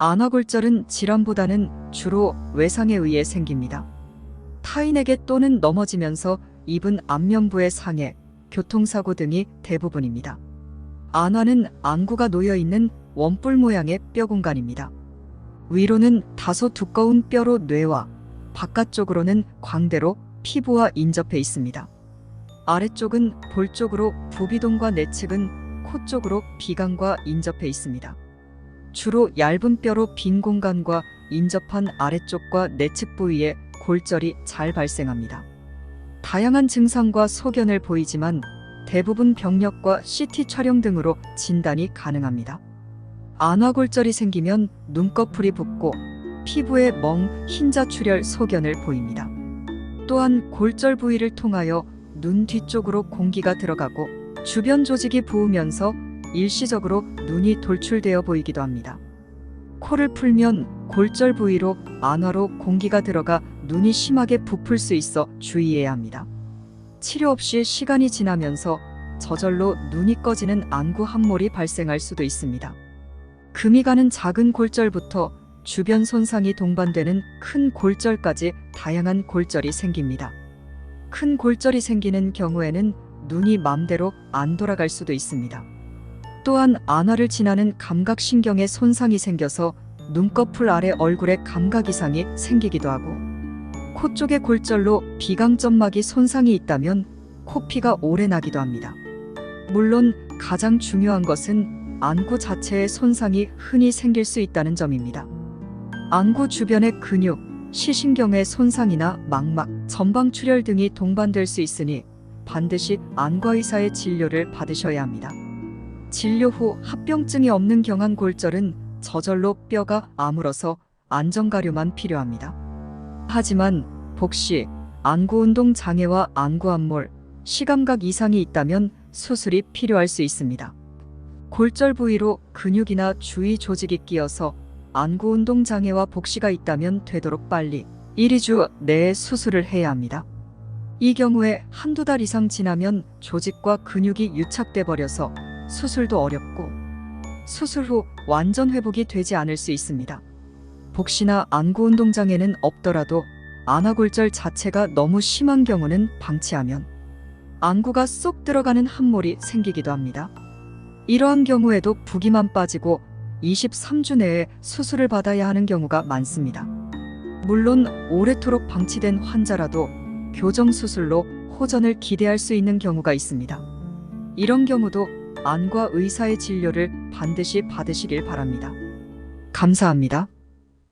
안화골절은 질환보다는 주로 외상에 의해 생깁니다. 타인에게 또는 넘어지면서 입은 안면부의 상해, 교통사고 등이 대부분입니다. 안화는 안구가 놓여있는 원뿔 모양의 뼈 공간입니다. 위로는 다소 두꺼운 뼈로 뇌와 바깥쪽으로는 광대로 피부와 인접해 있습니다. 아래쪽은 볼 쪽으로 부비동과 내측은 코 쪽으로 비강과 인접해 있습니다. 주로 얇은 뼈로 빈 공간과 인접한 아래쪽과 내측 부위에 골절이 잘 발생합니다. 다양한 증상과 소견을 보이지만 대부분 병력과 CT 촬영 등으로 진단이 가능합니다. 안화골절이 생기면 눈꺼풀이 붓고 피부에 멍, 흰자 출혈 소견을 보입니다. 또한 골절 부위를 통하여 눈 뒤쪽으로 공기가 들어가고 주변 조직이 부으면서 일시적으로 눈이 돌출되어 보이기도 합니다. 코를 풀면 골절 부위로 안화로 공기가 들어가 눈이 심하게 부풀 수 있어 주의해야 합니다. 치료 없이 시간이 지나면서 저절로 눈이 꺼지는 안구 함몰이 발생할 수도 있습니다. 금이 가는 작은 골절부터 주변 손상이 동반되는 큰 골절까지 다양한 골절이 생깁니다. 큰 골절이 생기는 경우에는 눈이 맘대로 안 돌아갈 수도 있습니다. 또한 안화를 지나는 감각신경에 손상이 생겨서 눈꺼풀 아래 얼굴에 감각 이상이 생기기도 하고, 코 쪽의 골절로 비강점막이 손상이 있다면 코피가 오래 나기도 합니다. 물론 가장 중요한 것은 안구 자체의 손상이 흔히 생길 수 있다는 점입니다. 안구 주변의 근육, 시신경의 손상이나 망막, 전방출혈 등이 동반될 수 있으니 반드시 안과의사의 진료를 받으셔야 합니다. 진료 후 합병증이 없는 경한 골절은 저절로 뼈가 아물어서 안정가료만 필요합니다. 하지만 복시, 안구운동 장애와 안구암몰, 시감각 이상이 있다면 수술이 필요할 수 있습니다. 골절 부위로 근육이나 주위 조직이 끼어서 안구운동 장애와 복시가 있다면 되도록 빨리 1-2주 내에 수술을 해야 합니다. 이 경우에 한두 달 이상 지나면 조직과 근육이 유착돼 버려서 수술도 어렵고 수술 후 완전 회복이 되지 않을 수 있습니다. 복시나 안구운동 장애는 없더라도 안화골절 자체가 너무 심한 경우는 방치하면 안구가 쏙 들어가는 함몰이 생기기도 합니다. 이러한 경우에도 부기만 빠지고 23주 내에 수술을 받아야 하는 경우가 많습니다. 물론 오래도록 방치된 환자라도 교정수술로 호전을 기대할 수 있는 경우가 있습니다. 이런 경우도 안과 의사의 진료를 반드시 받으시길 바랍니다. 감사합니다.